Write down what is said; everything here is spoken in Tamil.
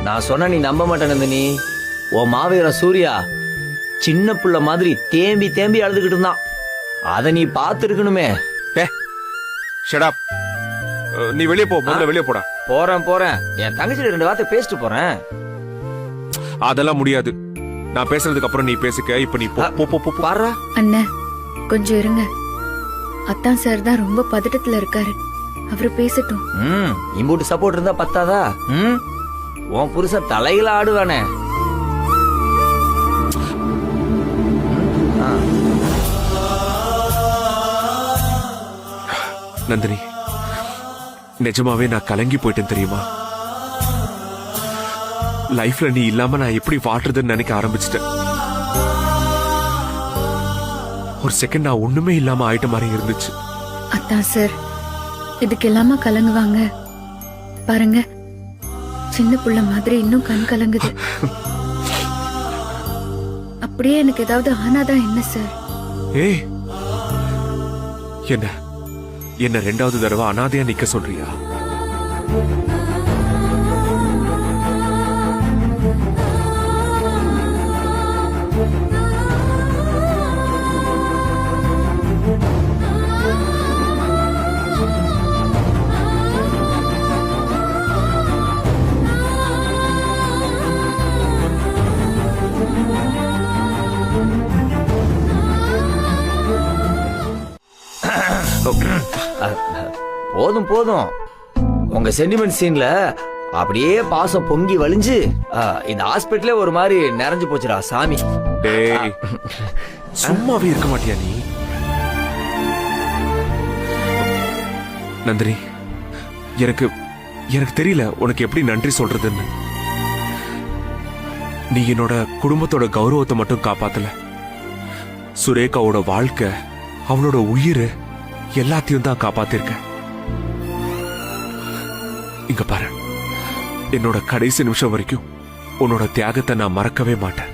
நான் சொன்ன நீ நம்ப மாட்டேன் நந்தினி. உன் மாவீரன் சூர்யா சின்ன புள்ள மாதிரி தேம்பி தேம்பி அழுதுகிட்டு இருந்தான். அத நீ பார்த்து இருக்கணுமே. Shut up. நீ வெளியே போ, முதல்ல வெளியே போடா. போறேன். என் தங்கச்சி 2 வார்த்தை பேசிட்டு போறேன். அதெல்லாம் முடியாது. நான் பேசுறதுக்கு அப்புறம் நீ பேசிக்க. இப்ப நீ போ. பாரு அண்ணா, கொஞ்சம் இருங்க. அத்தான் சார் தான் ரொம்ப பதட்டத்துல இருக்காரு. அவரு பேசட்டும். இம்பூட்டு சப்போர்ட் இருந்தா பத்தாதா? உன் புருஷன் தலையில ஆடுவானே. நந்தினி, நிஜமாவே நான் கலங்கி போயிட்டேன் தெரியுமா? லைஃப்ல நீ இல்லாம நான் எப்படி வாட்டுறதுன்னு நினைக்க ஆரம்பிச்சிட்டேன். ஒரு செகண்ட் நான் ஒண்ணுமே இல்லாம ஆயிட்ட மாதிரி இருந்துச்சு. அத்தான் சார் இதுக்கு எல்லாமா கலங்குவாங்க? பாருங்க, சின்ன புள்ள மாதிரி இன்னும் கண் கலங்குது. அப்படியே எனக்கு ஏதாவது ஆனாதான் என்ன சார்? ஏய், என்ன 2வது தடவை அனாதையா நிக்க சொல்றியா? போதும். உங்க சென்டிமெண்ட் சீன்ல அப்படியே பாசம் பொங்கி வழிஞ்சு இந்த ஹாஸ்பிட்டலே ஒரு மாதிரி நிறைஞ்சு போச்சுடா சாமி. டேய், சும்மாவே இருக்க மாட்டியா நீ? நந்தினி, எனக்கு தெரியல உனக்கு எப்படி நன்றி சொல்றதுன்னு. நீ என்னோட குடும்பத்தோட கௌரவத்தை மட்டும் காப்பாத்தல, சுரேகாவோட வாழ்க்கை, அவளோட உயிர் எல்லாத்தையும் தான் காப்பாத்திருக்க. இங்க பாரு, என்னோட கடைசி நிமிஷம் வரைக்கும் உன்னோட தியாகத்தை நான் மறக்கவே மாட்டேன்.